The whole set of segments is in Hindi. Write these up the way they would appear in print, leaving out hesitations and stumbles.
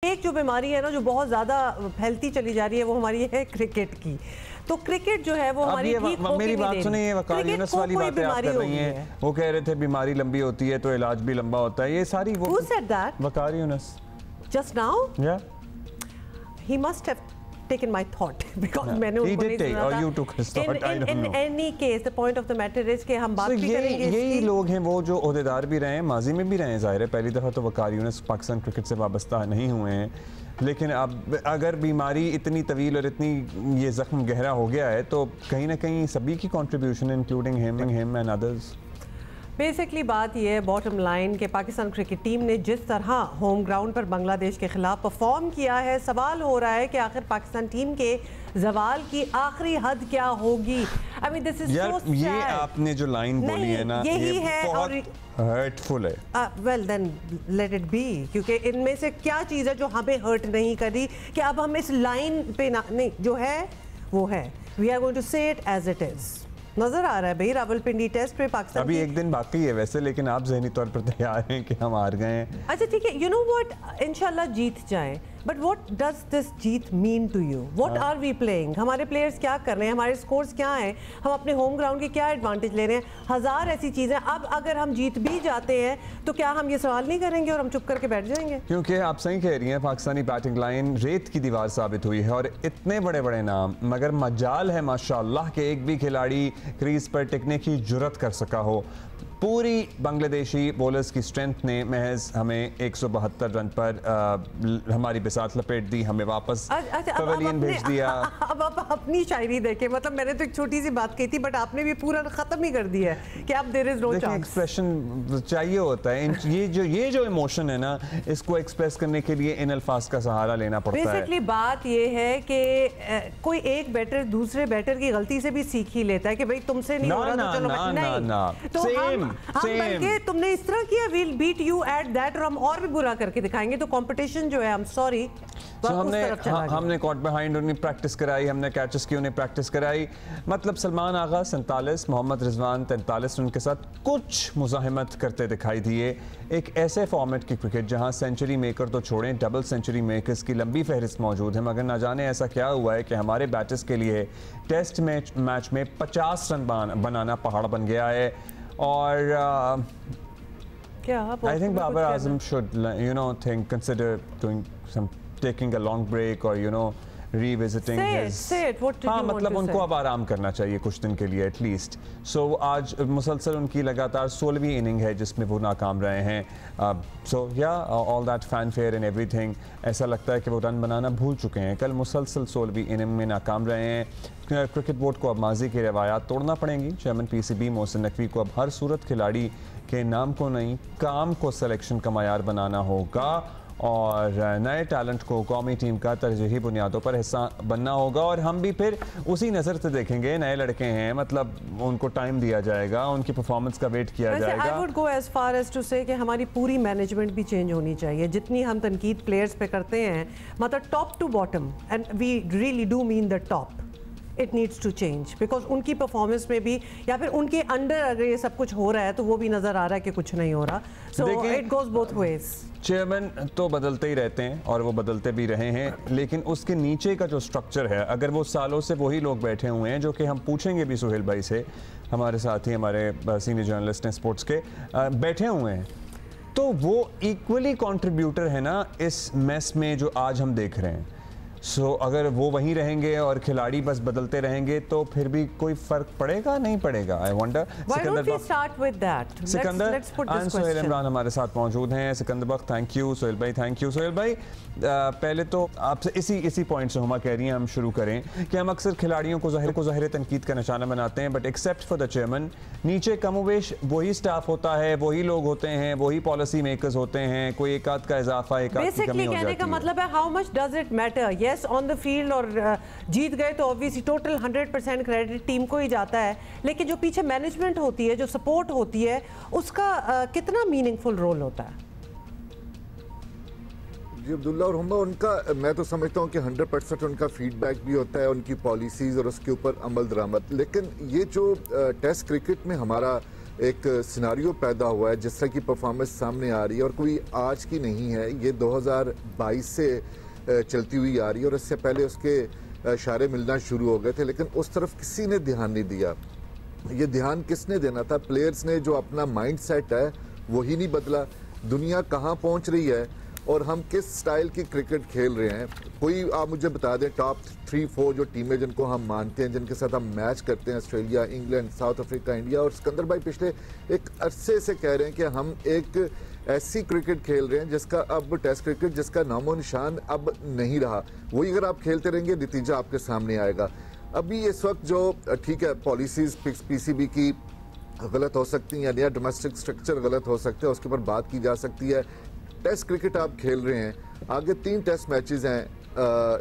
एक जो बीमारी है ना जो बहुत ज़्यादा फैलती चली जा रही है वो हमारी है क्रिकेट की। तो क्रिकेट जो है वो हमारी ठीक होके मेरी बात सुनिए, वकार यूनुस वाली बातें आप कर रही हैं। वो कह रहे थे बीमारी लंबी होती है तो इलाज भी लंबा होता है, ये सारी वो Who said that? Waqar Yunus Just now? Yeah. He must have taken my thought because मैंने उनको नहीं सुना था। Or you took his thought, I don't know. In any case, the point of the matter is कि हम बात भी करेंगे यही लोग हैं वो जो ओहदेदार भी रहे हैं, माजी में भी रहे हैं। जाहिर है पहली दफ़ा तो वकार यूनुस पाकिस्तान क्रिकेट से वाबस्ता नहीं हुए हैं, लेकिन अब अगर बीमारी इतनी तवील और इतनी ये ज़ख्म गहरा हो गया है तो कहीं ना कहीं सभी की contribution including him and others. Basically बात यह है बॉटम लाइन के पाकिस्तान क्रिकेट टीम ने जिस तरह होम ग्राउंड पर बांग्लादेश के खिलाफ परफॉर्म किया है, सवाल हो रहा है कि आखिर पाकिस्तान टीम के जवाल की आखिरी हद क्या होगी। I mean this is so sad. ये आपने जो लाइन बोली है ना, यही है बहुत हर्टफुल है। Well then let it be, क्योंकि इनमें से क्या चीज़ है जो हमें हर्ट नहीं करी कि अब हम इस लाइन पे ना, नहीं जो है वो है। वी आर गोइंग टू से इट एज इट इज़। नजर आ रहा है भाई रावलपिंडी टेस्ट पे पाकिस्तान अभी एक दिन बाकी है वैसे, लेकिन आप ज़हनी तौर पर तैयार हैं कि हम हार गए हैं। अच्छा ठीक है, यू नो व्हाट, इंशाल्लाह जीत जाएं, बट व्हाट डज दिस जीत mean to you? What are we playing? हमारे प्लेयर्स क्या कर रहे हैं? हमारे स्कोर्स क्या हैं? हम अपने होम ग्राउंड के क्या एडवांटेज ले रहे हैं? हज़ार ऐसी चीज़ें। अब अगर हम जीत भी जाते हैं तो क्या हम ये सवाल नहीं करेंगे और हम चुप करके बैठ जाएंगे? क्योंकि आप सही कह रही हैं, पाकिस्तानी बैटिंग लाइन रेत की दीवार साबित हुई है और इतने बड़े बड़े नाम, मगर मजाल है माशाअल्लाह के एक भी खिलाड़ी क्रीज पर टिकने की जुर्रत कर सका हो। पूरी बांग्लादेशी बॉलर्स की स्ट्रेंथ ने महज हमें 172 रन पर हमारी बिसात लपेट दी, हमें वापस पवेलियन भेज दिया। अब आप अपनी शायरी देखें, मतलब मैंने तो एक छोटी सी बात कही थी बट आपने भी पूरा खत्म ही कर दिया है कि आप there is no chance. Expression चाहिए होता है, ये जो इमोशन है ना, इसको एक्सप्रेस करने के लिए इन अल्फाज का सहारा लेना पड़ता है। बेसिकली बात ये है कि कोई एक बैटर दूसरे बैटर की गलती से भी सीख ही लेता है कि भाई तुमसे नहीं हो रहा तो चलो नहीं, हम बल्कि तुमने इस तरह किया, we'll beat you at that, और हम और भी बुरा करके दिखाएंगे। तो कंपटीशन जो है, आई एम सॉरी, हमने कॉट बिहाइंड उन्हें प्रैक्टिस कराई, हमने कैचेस की उन्हें प्रैक्टिस कराई। मतलब सलमान आगा 47, मोहम्मद रिजवान 43 रन के साथ कुछ मुजाहिमत करते दिखाई दिए। एक ऐसे फॉर्मेट की क्रिकेट जहां सेंचुरी मेकर तो छोड़ें, डबल सेंचुरी मेकर्स की लंबी फहरिस्त मौजूद है, मगर ना जाने ऐसा क्या हुआ है कि हमारे बैटर्स के लिए टेस्ट मैच में 50 रन बनाना पहाड़ बन गया है। और I think Babar Azam should, consider doing taking a long break or revisiting his. हाँ, मतलब उनको अब आराम करना चाहिए कुछ दिन के लिए एटलीस्ट। सो आज मुसलसल उनकी लगातार 16वीं इनिंग है जिसमें वो नाकाम रहे हैं। सो या all that fanfare and everything, ऐसा लगता है कि वो रन बनाना भूल चुके हैं। कल मुसलसल 16वीं इनिंग में नाकाम रहे हैं। क्रिकेट बोर्ड को अब माजी की रवायात तोड़ना पड़ेंगी। चेयरमैन पीसीबी मोहसिन नकवी को अब हर सूरत खिलाड़ी के नाम को नहीं, काम को सिलेक्शन का मयार बनाना होगा और नए टैलेंट को कौमी टीम का तरजीही बुनियादों पर हिस्सा बनना होगा। और हम भी फिर उसी नज़र से देखेंगे, नए लड़के हैं, मतलब उनको टाइम दिया जाएगा, उनकी परफॉर्मेंस का वेट किया जाएगा। I would go as far as to say कि हमारी पूरी मैनेजमेंट भी चेंज होनी चाहिए। जितनी हम तनकीद प्लेयर्स पे करते हैं, मतलब top to bottom, and we really do mean the top, it needs to change because उनकी परफॉर्मेंस में भी या फिर उनके अंडर अगर ये सब कुछ हो रहा है तो वो भी नज़र आ रहा है कि कुछ नहीं हो रहा। So it goes both ways. Chairman तो बदलते ही रहते हैं और वो बदलते भी रहे हैं, लेकिन उसके नीचे का जो स्ट्रक्चर है, अगर वो सालों से वही लोग बैठे हुए हैं, जो कि हम पूछेंगे भी सुहेल भाई से, हमारे साथ ही हमारे सीनियर जर्नलिस्ट हैं स्पोर्ट्स के, बैठे हुए हैं, तो वो इक्वली कॉन्ट्रीब्यूटर है ना इस मैस में जो आज हम देख रहे हैं। सो अगर वो वहीं रहेंगे और खिलाड़ी बस बदलते रहेंगे तो फिर भी कोई फर्क पड़ेगा नहीं पड़ेगा? I wonder. Sikandar and Sohail Imran हमारे साथ मौजूद हैं। सिकंदर बख्त थैंक यू, सोहेल भाई थैंक यू। सोहेल भाई पहले तो आपसे इसी पॉइंट से हुमा कह रही हैं हम शुरू करें कि हम अक्सर खिलाड़ियों को ज़ाहिर तनकीद का निशाना बनाते हैं, but except for the chairman नीचे कमोवेश वही स्टाफ होता है, वही लोग होते हैं, वही पॉलिसी मेकर्स होते हैं, कोई एक आध का इजाफा, एक आध की कमी हो जाती है। कहने का मतलब है how much does it matter? Yes, on the field और जीत गए तो ऑब्वियसली टोटल 100% क्रेडिट टीम को ही जाता है, लेकिन जो पीछे मैनेजमेंट होती है, जो सपोर्ट होती है, उसका कितना मीनिंगफुल रोल होता है? जी अब्दुल्ला और हुमा, उनका मैं तो समझता हूँ कि 100% उनका फीडबैक भी होता है, उनकी पॉलिसीज़ और उसके ऊपर अमल दरामद। लेकिन ये जो टेस्ट क्रिकेट में हमारा एक सिनारियो पैदा हुआ है, जिस तरह की परफॉर्मेंस सामने आ रही है और कोई आज की नहीं है, ये 2022 से चलती हुई आ रही है और इससे पहले उसके इशारे मिलना शुरू हो गए थे, लेकिन उस तरफ किसी ने ध्यान नहीं दिया। ये ध्यान किसने देना था? प्लेयर्स ने, जो अपना माइंड सेट है वही नहीं बदला। दुनिया कहाँ पहुँच रही है और हम किस स्टाइल की क्रिकेट खेल रहे हैं। कोई आप मुझे बता दें टॉप 3-4 जो टीमें जिनको हम मानते हैं, जिनके साथ हम मैच करते हैं, Australia, England, south Africa, India. और सिकंदर भाई पिछले एक अरसे से कह रहे हैं कि हम एक ऐसी क्रिकेट खेल रहे हैं जिसका अब टेस्ट क्रिकेट जिसका नामो निशान अब नहीं रहा। वही अगर आप खेलते रहेंगे नतीजा आपके सामने आएगा। अभी इस वक्त जो ठीक है पॉलिसीज पीसीबी की गलत हो सकती हैं या डोमेस्टिक स्ट्रक्चर गलत हो सकते हैं, उसके ऊपर बात की जा सकती है। टेस्ट क्रिकेट आप खेल रहे हैं, आगे 3 टेस्ट मैचेस हैं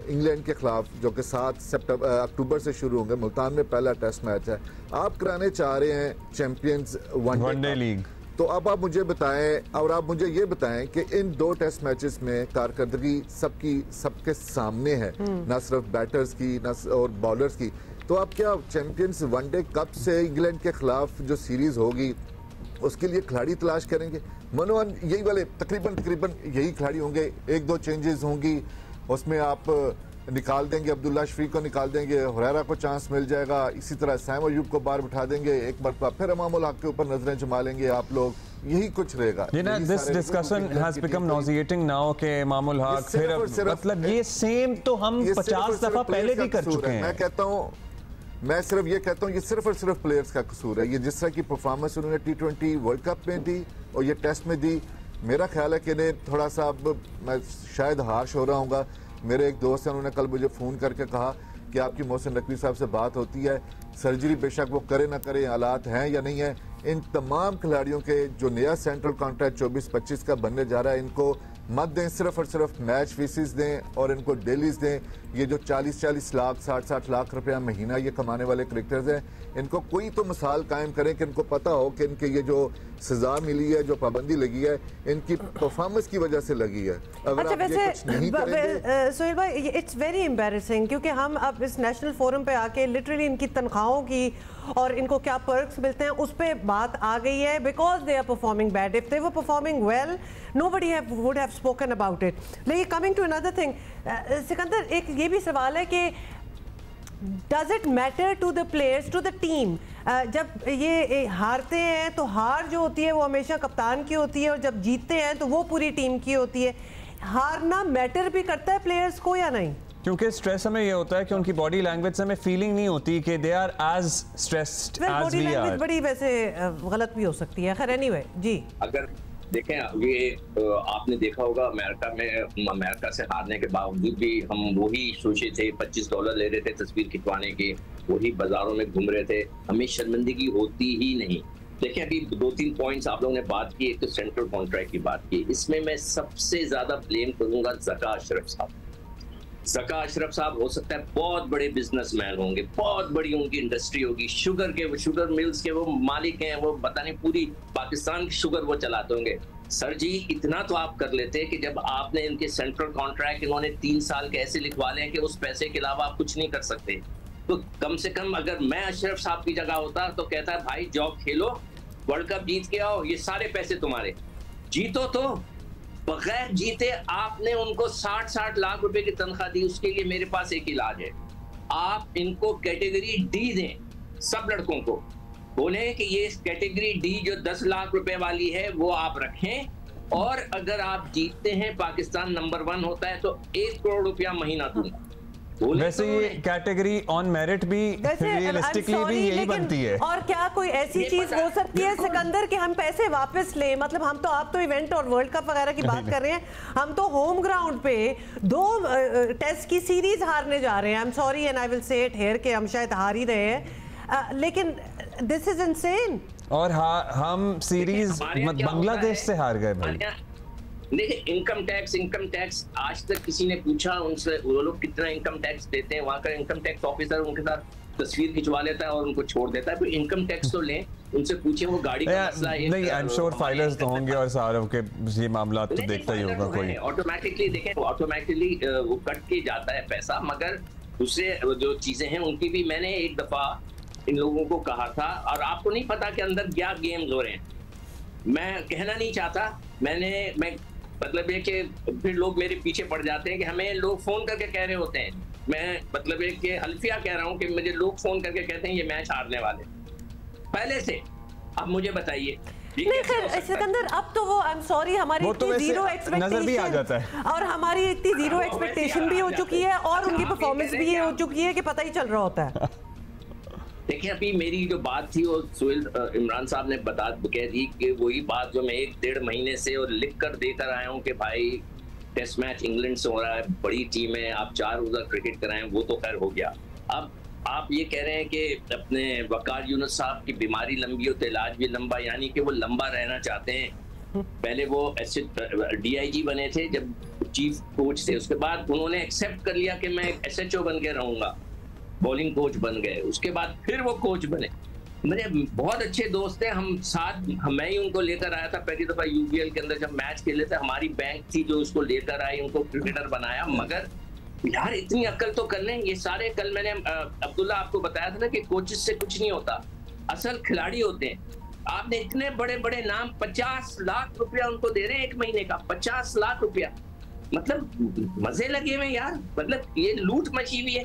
इंग्लैंड के खिलाफ जो कि 7 अक्टूबर से शुरू होंगे। मुल्तान में पहला टेस्ट मैच है। आप कराने चाह रहे हैं चैंपियंस वनडे लीग। तो अब आप मुझे बताएं और आप मुझे ये बताएं कि इन 2 टेस्ट मैचेस में कारकर्दगी सबके सामने है, ना सिर्फ बैटर्स की ना और बॉलर्स की। तो आप क्या चैंपियंस वनडे कप से इंग्लैंड के खिलाफ जो सीरीज होगी उसके लिए खिलाड़ी तलाश करेंगे? मनोहन यही वाले तकरीबन यही खिलाड़ी होंगे, 1-2 चेंजेस होंगी, उसमें आप निकाल देंगे, अब्दुल्ला शफीक को निकाल देंगे, हुरैरा को चांस मिल जाएगा, इसी तरह सैम अयूब को बाहर बिठा देंगे, एक मरतबा फिर इमामुल हक के ऊपर नजरें जमा लेंगे आप लोग। यही कुछ रहेगा। This discussion has become nauseating now के इमामुल हक फिर मतलब ये सेम तो हम 50 दफा पहले भी कर चुके हैं। मैं सिर्फ ये कहता हूँ ये सिर्फ और सिर्फ प्लेयर्स का कसूर है। ये जिस तरह की परफॉर्मेंस उन्होंने T20 वर्ल्ड कप में दी और ये टेस्ट में दी, मेरा ख्याल है कि इन्हें थोड़ा सा, अब मैं शायद हार्श हो रहा हूँगा, मेरे एक दोस्त हैं उन्होंने कल मुझे फ़ोन करके कहा कि आपकी मोहसिन नकवी साहब से बात होती है, सर्जरी बेशक वो करे ना करे, हालात हैं या नहीं है। इन तमाम खिलाड़ियों के जो नया सेंट्रल कॉन्ट्रैक्ट 24-25 का बनने जा रहा है, इनको मत दें, सिर्फ और सिर्फ मैच फीसिस दें और इनको डेलीज दें। ये जो 40-40 लाख 60-60 लाख रुपया महीना ये कमाने वाले क्रिकेटर्स हैं, इनको कोई तो मिसाल कायम करें कि इनको पता हो कि इनके ये जो सजा मिली है, जो पाबंदी लगी है, इनकी परफॉर्मेंस की वजह से लगी है। अगर आप ये कुछ नहीं करेंगे सोहेल भाई, इट्स वेरी एम्बैरेसिंग, क्योंकि हम अब इस नेशनल फोरम पे आके लिटरली इनकी तनख्वाहों की और इनको क्या पर्क्स मिलते हैं उस पर बात आ गई है, because they are performing bad. If they were performing well nobody would have spoken about it. लेकिन coming to another thing, Sikandar, एक ये भी सवाल है कि does it matter to the players, to the team? जब ये हारते हैं तो हार जो होती है वो हमेशा कप्तान की होती है और जब जीतते हैं तो वो पूरी टीम की होती है। हारना मैटर भी करता है प्लेयर्स को या नहीं? क्योंकि स्ट्रेस हमें ये होता है कि उनकी बॉडी लैंग्वेज से हमें फीलिंग नहीं होती कि they are as stressed as we are. बड़ी वैसे गलत भी हो सकती है। खैर एनीवे जी, अगर देखें ये आपने देखा होगा अमेरिका से हारने के बावजूद भी हम वही सोचे थे, $25 ले रहे थे तस्वीर खिंचवाने के, वही बाजारों में घूम रहे थे, हमें शर्मिंदगी होती ही नहीं। देखिए अभी 2-3 पॉइंट्स आप लोगों ने बात की, एक तो सेंट्रल कॉन्ट्रैक्ट की बात की, इसमें मैं सबसे ज्यादा ब्लेम करूंगा ज़का अशरफ साहब। ज़का अशरफ साहब हो सकता है बहुत बड़े बिजनेसमैन होंगे, बहुत बड़ी उनकी इंडस्ट्री होगी, शुगर मिल्स के वो मालिक हैं, वो पता नहीं पूरी पाकिस्तान की शुगर वो चलाते होंगे। सर जी इतना तो आप कर लेते कि जब आपने इनके सेंट्रल कॉन्ट्रैक्ट इन्होंने 3 साल के ऐसे लिखवा लें कि उस पैसे के अलावा आप कुछ नहीं कर सकते, तो कम से कम अगर मैं अशरफ साहब की जगह होता तो कहता है भाई जाओ खेलो, वर्ल्ड कप जीत के आओ, ये सारे पैसे तुम्हारे, जीतो। तो बगैर जीते आपने उनको 60-60 लाख रुपए की तनख्वाह दी। उसके लिए मेरे पास एक इलाज है, आप इनको कैटेगरी डी दें, सब लड़कों को बोले कि ये कैटेगरी डी जो 10 लाख रुपए वाली है वो आप रखें, और अगर आप जीतते हैं पाकिस्तान नंबर 1 होता है तो 1 करोड़ रुपया महीना दूंगा। वैसे तो ये कैटेगरी ऑन मेरिट भी रियलिस्टिकली भी यही बनती है। और क्या कोई ऐसी चीज हो सकती है सिकंदर कि हम पैसे वापस लें? मतलब हम तो, आप तो इवेंट और वर्ल्ड कप वगैरह की बात कर रहे हैं, हम तो होम ग्राउंड पे 2 टेस्ट की सीरीज हारने जा रहे हैं। I am sorry and I will say it here कि हम शायद हार ही रहे हैं, लेकिन दिस इज इनसेन। और हम सीरीज बांग्लादेश से हार गए भाई। देखिए इनकम टैक्स आज तक किसी ने पूछा उनसे वो लोग कितना इनकम टैक्स देते हैं? वहां का इनकम टैक्स ऑफिसर उनके साथ तस्वीर खिंचवा लेता है और उनको छोड़ देता है। तो इनकम टैक्स तो लें, उनसे पूछे वो गाड़ी का मसला है। नहीं, आई एम श्योर फाइलर्स तो होंगे और सारे के ये मामला तो देखता ही होगा कोई। ऑटोमेटिकली देखें, ऑटोमेटिकली वो कट के जाता है पैसा, मगर दूसरे जो चीजें हैं उनकी भी मैंने एक दफा इन लोगों को कहा था, और आपको नहीं पता कि अंदर क्या गेम्स हो रहे हैं। मैं कहना नहीं चाहता, मैं मतलब ये कि फिर लोग मेरे पीछे पड़ जाते हैं कि हमें लोग फोन करके कह रहे होते हैं, मैं मतलब ये कि हल्फिया कह रहा हूँ कि मुझे लोग फोन करके कहते हैं ये मैच हारने वाले पहले से। अब मुझे बताइए। नहीं खैर सिकंदर, अब तो वो आई एम सॉरी हमारी इतनी जीरो एक्सपेक्टेशन और हमारी इतनी जीरो एक्सपेक्टेशन भी हो चुकी है और उनकी परफॉर्मेंस भी ये हो चुकी है कि पता ही चल रहा होता है। देखिए अभी मेरी जो बात थी वो सोहेल इमरान साहब ने कह दी कि वही बात जो मैं 1-1.5 महीने से और लिख कर देकर आया हूँ कि भाई टेस्ट मैच इंग्लैंड से हो रहा है, बड़ी टीम है, आप 4 ओवर क्रिकेट कराएं, वो तो खैर हो गया। अब आप ये कह रहे हैं कि अपने वकार यूनुस साहब की बीमारी लंबी हो तो इलाज भी लंबा, यानी कि वो लंबा रहना चाहते हैं। पहले वो DIG बने थे जब चीफ कोच थे, उसके बाद उन्होंने एक्सेप्ट कर लिया कि मैं SHO बन के रहूंगा, बॉलिंग कोच बन गए, उसके बाद फिर वो कोच बने। मेरे बहुत अच्छे दोस्त हैं, हम साथ, मैं ही उनको लेकर आया था पहली दफा UPL के अंदर जब मैच खेले थे, हमारी बैंक थी जो उसको लेकर आई, उनको क्रिकेटर बनाया। मगर यार इतनी अक्ल तो कर लें, ये सारे कल मैंने अब्दुल्ला आपको बताया था ना कि कोचेस से कुछ नहीं होता, असल खिलाड़ी होते हैं। आपने इतने बड़े बड़े नाम, 50 लाख रुपया उनको दे रहे हैं 1 महीने का, 50 लाख रुपया, मतलब मजे लगे हुए यार, मतलब ये लूट मची हुई है।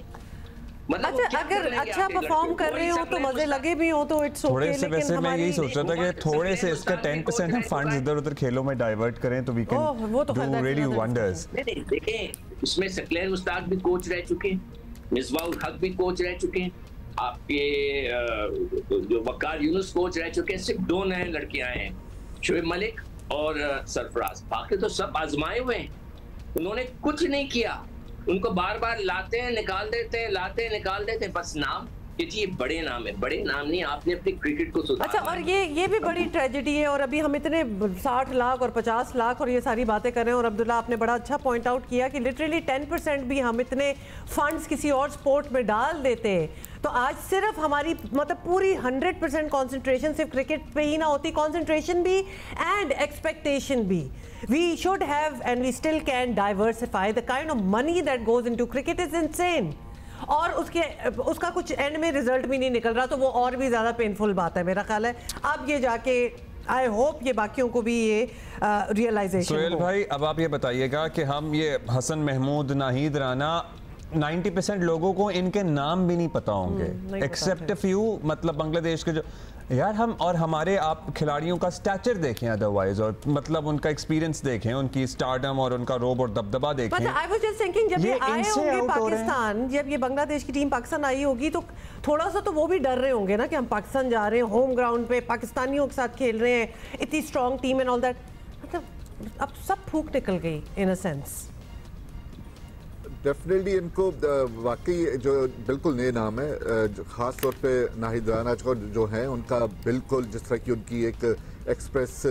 मतलब अच्छा अगर अच्छा परफॉर्म कर रहे हो तो मजे लगे भी हो तो इट्स ओके। थोड़े से वैसे मैं यही सोच रहा था कि थोड़े से इसका 10% हम फंड्स इधर उधर खेलों में डाइवर्ट करें तो we can do really wonders. देखें उसमें सकलैन मुश्ताक भी कोच रह चुके हैं, मिसबाह हक भी कोच रह चुके हैं, आपके जो वकार यूनुस कोच रह चुके हैं, सिर्फ 2 नए लड़के आए हैं, शोएब मलिक और सरफराज, बाकी तो सब आजमाए हुए हैं। उन्होंने कुछ नहीं किया, उनको बार बार लाते हैं निकाल देते हैं, लाते हैं निकाल देते हैं, बस नाम कि जी ये बड़े नाम है, बड़े नाम नहीं, आपने अपनी क्रिकेट को सुधारना। अच्छा और ये भी बड़ी ट्रेजेडी है, और अभी हम इतने 60 लाख और 50 लाख और ये सारी बातें कर रहे हैं, और अब्दुल्ला आपने बड़ा अच्छा पॉइंट आउट किया कि लिटरली 10% भी हम इतने फंड्स किसी और स्पोर्ट में डाल देते तो आज सिर्फ हमारी मतलब पूरी 100% कॉन्सेंट्रेशन सिर्फ क्रिकेट पे ही ना होती, कॉन्सेंट्रेशन भी एंड एक्सपेक्टेशन भी। We should have and we still can diversify the kind of money that goes into cricket is insane. और उसका कुछ एंड में रिजल्ट भी नहीं निकल रहा तो वो और भी ज़्यादा पेनफुल बात है मेरा ख्याल है। अब ये जाके आई होप ये बाकियों को भी ये रियलाइजेशन। सोहेल भाई अब आप ये बताइएगा कि हम ये हसन महमूद, नाहिद राना 90% लोगों को इनके नाम भी नहीं पता होंगे एक्सेप्ट फ्यू, मतलब बांग्लादेश के जो यार हम और हमारे आप खिलाड़ियों का स्टैचर देखें अदरवाइज, और मतलब उनका एक्सपीरियंस देखें, उनकी स्टारडम और उनका रोब और दबदबा देखें। आई वाज जस्ट थिंकिंग जब ये आए होंगे पाकिस्तान, जब ये बांग्लादेश की टीम पाकिस्तान आई होगी तो थोड़ा सा तो वो भी डर रहे होंगे ना कि हम पाकिस्तान जा रहे हैं, होम ग्राउंड पे पाकिस्तानियों के साथ खेल रहे हैं, इतनी strong team and all that, मतलब अब सब फूक निकल गई इन अ सेंस। डेफिनेटली इनको वाकई जो बिल्कुल नए नाम है, ख़ास तौर पे नाहिद राना जो हैं उनका बिल्कुल जिस तरह की उनकी एक एक्सप्रेस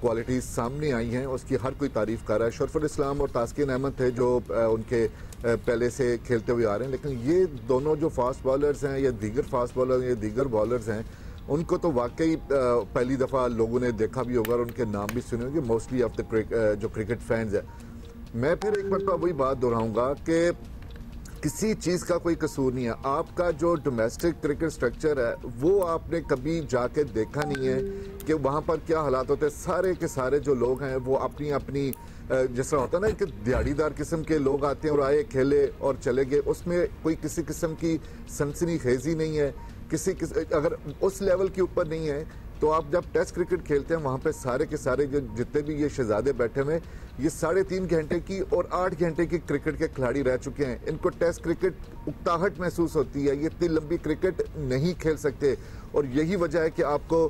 क्वालिटीज़ सामने आई हैं उसकी हर कोई तारीफ़ कर रहा है। शरफुल इस्लाम और तास्किन अहमद थे जो उनके पहले से खेलते हुए आ रहे हैं, लेकिन ये दोनों जो फास्ट बॉलर्स हैं या दीगर फास्ट बॉलर या दीगर बॉलर्स हैं उनको तो वाकई पहली दफ़ा लोगों ने देखा भी होगा और उनके नाम भी सुने होंगे मोस्टली ऑफ द जो क्रिकेट फैंस है। मैं फिर एक मरतबा वही बात दोहराऊंगा कि किसी चीज़ का कोई कसूर नहीं है, आपका जो डोमेस्टिक क्रिकेट स्ट्रक्चर है वो आपने कभी जाके देखा नहीं है कि वहाँ पर क्या हालात होते हैं। सारे के सारे जो लोग हैं वो अपनी अपनी जिस तरह होता है ना कि दिहाड़ीदार किस्म के लोग आते हैं और आए खेले और चले गए, उसमें कोई किसी किस्म की सनसनी खेजी नहीं है, अगर उस लेवल के ऊपर नहीं है तो आप जब टेस्ट क्रिकेट खेलते हैं वहाँ पे सारे के सारे जो जितने भी ये शहजादे बैठे हुए ये 3.5 घंटे की और 8 घंटे की क्रिकेट के खिलाड़ी रह चुके हैं। इनको टेस्ट क्रिकेट उकताहट महसूस होती है, ये इतनी लंबी क्रिकेट नहीं खेल सकते और यही वजह है कि आपको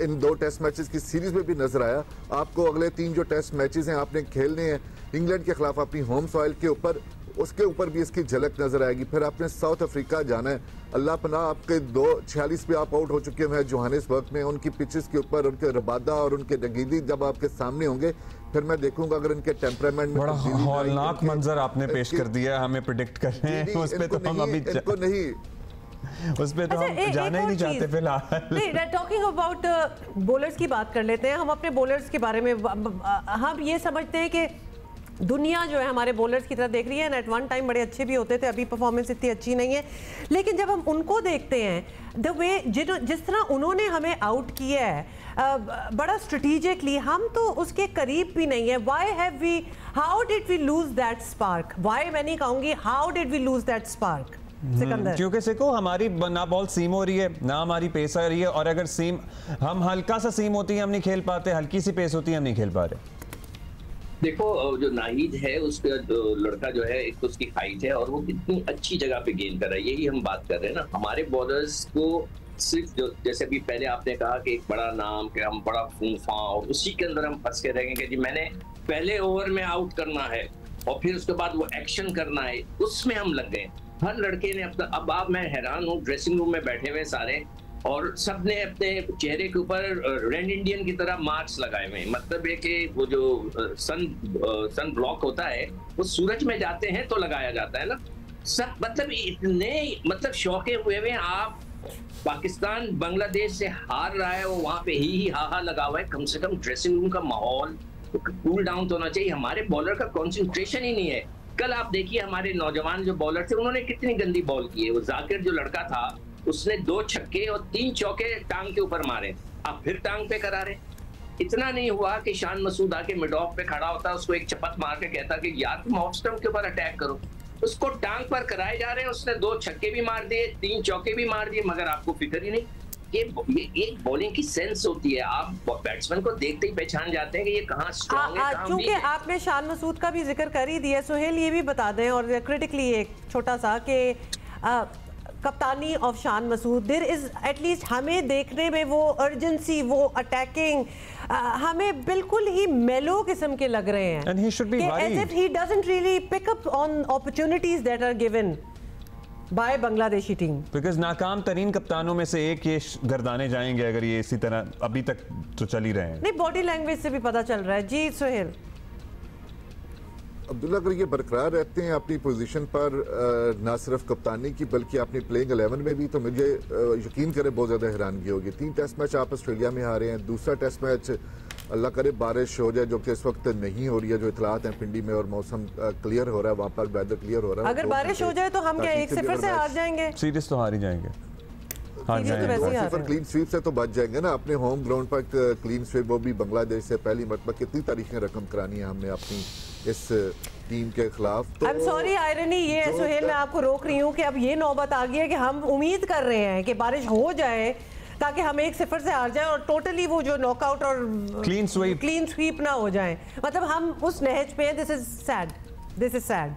इन 2 टेस्ट मैचेस की सीरीज में भी नजर आया। आपको अगले 3 जो टेस्ट मैचेस हैं आपने खेलने हैं इंग्लैंड के खिलाफ अपनी होम सॉइल के ऊपर, उसके ऊपर भी इसकी झलक नजर आएगी। फिर आपने साउथ अफ्रीका जाना है, अल्लाह पनाह आपके 2:46 पे आप आउट हो चुके हैं जोहानिसबर्ग में, उनकी पिचेस के ऊपर उनके रबादा और उनके नगीदी जब आपके सामने होंगे फिर मैं देखूंगा अगर इनके टेम्परामेंट में बड़ा हौलनाक मंजर आपने पेश कर दिया, हमें प्रेडिक्ट कर रहे हैं उस पे तो हम अभी इनको नहीं उस पे तो हम जाना ही नहीं चाहते फिलहाल। नहीं, टॉकिंग अबाउट बॉलर्स की बात कर लेते हैं हम। अपने बॉलर्स के बारे में हम ये समझते हैं कि दुनिया जो है हमारे बॉलर्स की तरफ देख रही है, एट वन टाइम बड़े अच्छे भी होते थे, अभी परफॉर्मेंस इतनी अच्छी नहीं है। लेकिन जब हम उनको देखते हैं द वे जिस तरह उन्होंने हमें आउट किया है बड़ा स्ट्रेटेजिकली, हम तो उसके करीब भी नहीं है। Why have we, how did we lose that spark? Why मैं नहीं कहूंगी how did we lose that spark? Sikandar, क्योंकि देखो हमारी ना बॉल सीम हो रही है ना हमारी पेस आ रही है, और अगर सीम हम हल्का सा सीम होती है हम नहीं खेल पाते, हल्की सी पेस होती है हम नहीं खेल पा रहे। देखो जो नाहिद है उसका लड़का जो है, एक तो उसकी हाइट है और वो कितनी अच्छी जगह पे गेंद कर रहा है, यही हम बात कर रहे हैं ना। हमारे बॉलर्स को सिर्फ जो जैसे अभी पहले आपने कहा कि एक बड़ा नाम कि हम बड़ा फूफा और उसी के अंदर हम फंस के रहेंगे कि जी मैंने पहले ओवर में आउट करना है और फिर उसके बाद वो एक्शन करना है, उसमें हम लग गए। हर लड़के ने अपना, अब आप मैं हैरान हूँ, ड्रेसिंग रूम में बैठे हुए सारे और सबने अपने चेहरे के ऊपर रेड इंडियन की तरह मार्क्स लगाए हुए। मतलब है कि वो जो सन ब्लॉक होता है वो सूरज में जाते हैं तो लगाया जाता है ना सब, मतलब इतने मतलब शौके हुए हुए। आप पाकिस्तान बांग्लादेश से हार रहा है, वो वहां पे ही हा लगा हुआ है। कम से कम ड्रेसिंग रूम का माहौल तो कूल डाउन तो होना चाहिए। हमारे बॉलर का कॉन्सेंट्रेशन ही नहीं है। कल आप देखिए हमारे नौजवान जो बॉलर थे उन्होंने कितनी गंदी बॉल की है। वो जाकिर जो लड़का था उसने 2 छक्के और 3 चौके टांग के ऊपर मारे, आप फिर टांग पे करा रहे। इतना नहीं हुआ कि शान मसूद आके मिड ऑफ पे खड़ा होता, उसको एक चपत मार के कहता कि यार तुम ऑफ स्टंप के ऊपर अटैक करो। उसको टांग पर कराए जा रहे हैं, उसने 2 छक्के भी मार दिए, 3 चौके भी मार दिए, मगर आपको फिक्र ही नहीं। ये एक बॉलिंग की सेंस होती है, आप बैट्समैन को देखते ही पहचान जाते हैं कि ये कहाँ स्ट्रांग है। चूंकि आपने शान मसूद का भी जिक्र कर ही दिया, सुहेल ये भी बता दें और क्रिटिकली एक छोटा सा कि कप्तानी of Shan Masood, there is at least हमें देखने में वो अर्जेंसी, वो अटैकिंग हमें बिल्कुल ही मेलो किस्म के लग रहे हैं। And he should be worried. As if he doesn't really pick up on opportunities that are given by Bangladeshi team. Because नाकाम तरीन कप्तानों में से एक ये गर्दाने जाएंगे अगर ये इसी तरह अभी तक तो चल ही रहे हैं। नहीं, बॉडी लैंग्वेज से भी पता चल रहा है। जी सुहेल। अब्दुल्ला, अगर ये बरकरार रहते हैं अपनी पोजीशन पर, ना सिर्फ कप्तानी की बल्कि अपनी प्लेइंग 11 में भी, तो मुझे यकीन करें बहुत ज़्यादा हैरानगी होगी। 3 टेस्ट मैच आप ऑस्ट्रेलिया में हारे हैं, दूसरा टेस्ट मैच अल्लाह करे बारिश हो जाए, जो कि इस वक्त नहीं हो रही है, जो इतलात हैं पिंडी में, और मौसम क्लियर हो रहा है, वहाँ पर वेदर क्लियर हो रहा है। अगर बारिश हो जाए तो हम क्या 1-0 से हार जाएंगे? सीरीज तो हार ही जाएंगे। क्लीन स्वीप से तो बच जाएंगे ना। अपने होम ग्राउंड पर क्लीन स्वीप, वो भी बांग्लादेश से पहली मरतबा। कितनी तारीखें रकम करानी है हमने अपनी इस टीम के खिलाफ। तो I'm sorry, आयरनी ये है सुहेल, मैं आपको रोक रही हूँ कि अब ये नौबत आ गई है कि हम उम्मीद कर रहे हैं कि बारिश हो जाए ताकि हम 1-0 से हार जाए और टोटली वो जो नॉकआउट और क्लीन स्वीप ना हो जाए। मतलब हम उस नहज पे हैं। This is sad, this is sad.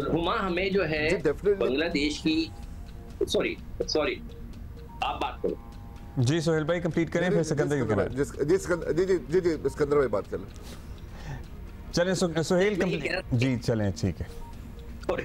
Huma, हमें जो है बांग्लादेश की, सॉरी आप बात करो। जी सोहेल भाई कंप्लीट करें, फिर सिकंदर की करें। जी सिकंदर भाई बात कर लो। चलें सोहेल कंप्लीट। जी चलें, ठीक है। मैं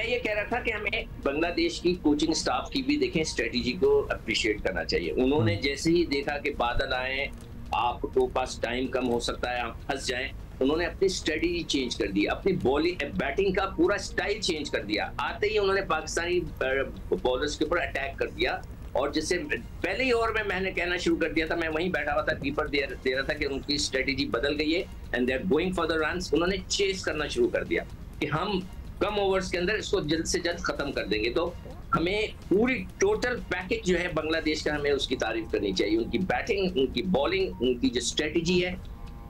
ये कह रहा था कि हमें बांग्लादेश की कोचिंग स्टाफ की भी देखें, स्ट्रेटेजी को अप्रिशिएट करना चाहिए। उन्होंने जैसे ही देखा कि बादल आए, आपको पास टाइम कम हो सकता है, आप फंस जाएं, उन्होंने अपनी स्ट्रेटेजी चेंज कर दी, अपनी बॉलिंग बैटिंग का पूरा स्टाइल चेंज कर दिया। आते ही उन्होंने पाकिस्तानी बॉलर्स के ऊपर अटैक कर दिया। और जैसे पहले ही ओवर में मैंने कहना शुरू कर दिया था, मैं वहीं बैठा हुआ था, कीपर दे रहा था कि उनकी स्ट्रेटेजी बदल गई है and they are going for the runs. उन्होंने चेस करना शुरू कर दिया कि हम कम ओवर्स के अंदर इसको जल्द से जल्द खत्म कर देंगे। तो हमें पूरी टोटल पैकेज जो है बांग्लादेश का, हमें उसकी तारीफ करनी चाहिए। उनकी बैटिंग, उनकी बॉलिंग, उनकी जो स्ट्रेटेजी है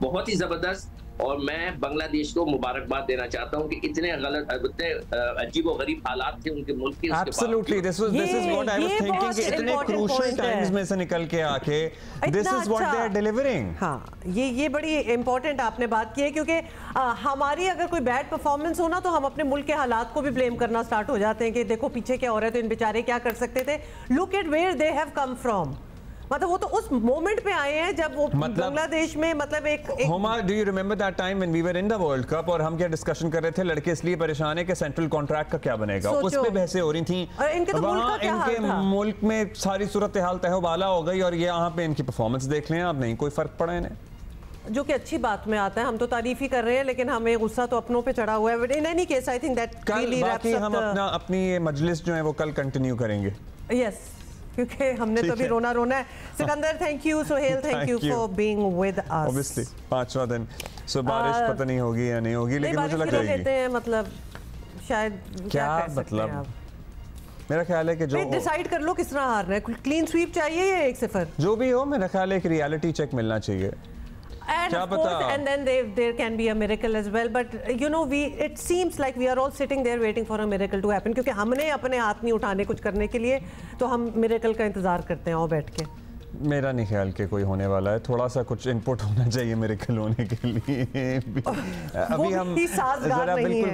बहुत ही जबरदस्त। और मैं बांग्लादेश को मुबारकबाद देना चाहता हूं कि इतने गलत, इतने अजीबो-गरीब हालात थे उनके मुल्क के, Absolutely, this is what I was thinking कि इतने क्रूशियल टाइम्स में से निकल के आके this is what they are delivering। हाँ, ये बड़ी इंपॉर्टेंट आपने बात की है, क्योंकि हमारी अगर कोई बैड परफॉर्मेंस हो ना तो हम अपने मुल्क के हालात को भी ब्लेम करना स्टार्ट हो जाते हैं कि देखो पीछे क्या हो रहा है, तो इन बेचारे क्या कर सकते थे। Look at where they have come from. मतलब वो तो उस मोमेंट पे आए हैं जब वो बांग्लादेश में, मतलब एक Huma, do you remember that time when we were in the world cup, और हम क्या डिस्कशन कर रहे थे, लड़के इसलिए परेशान है कि सेंट्रल कॉन्ट्रैक्ट का क्या बनेगा, उस पे बहसें हो रही थी। वहाँ इनके मुल्क में सारी सूरत हाल तहवाला हो गई, और ये यहाँ पे इनकी परफॉर्मेंस देख लें आप, नहीं कोई फर्क पड़ा इन्हें, जो कि अच्छी बात में आता है। हम तो तारीफ ही कर रहे हैं, लेकिन हमें गुस्सा तो अपनों पे चढ़ा हुआ है। In any case I think that कल बाकी हम अपनी मजलिस जो है वो कल कंटिन्यू करेंगे। यस, क्योंकि हमने तो अभी रोना रोना है। Sikandar thank you, Sohail thank you for being with us. Obviously 5वां दिन, सो बारिश पता नहीं होगी या नहीं होगी, लेकिन मुझे लग रही है लेते हैं, मतलब शायद क्या मतलब मेरा ख्याल है कि जो डिसाइड कर लो किस तरह हारना है, क्लीन स्वीप चाहिए या 1-0, जो भी हो। मेरा ख्याल है कि रियलिटी चेक मिलना चाहिए। And of course, and then there can be a miracle as well. But you know, it seems like we are all sitting there waiting for a miracle to happen. क्योंकि हमने अपने हाथ नहीं उठाने कुछ करने के लिए, तो हम मिरेकल का इंतजार करते हैं और बैठ के। मेरा नहीं ख्याल कि कोई होने वाला है, थोड़ा सा कुछ इनपुट होना चाहिए मिरेकल होने के लिए। अभी हम जरा बिल्कुल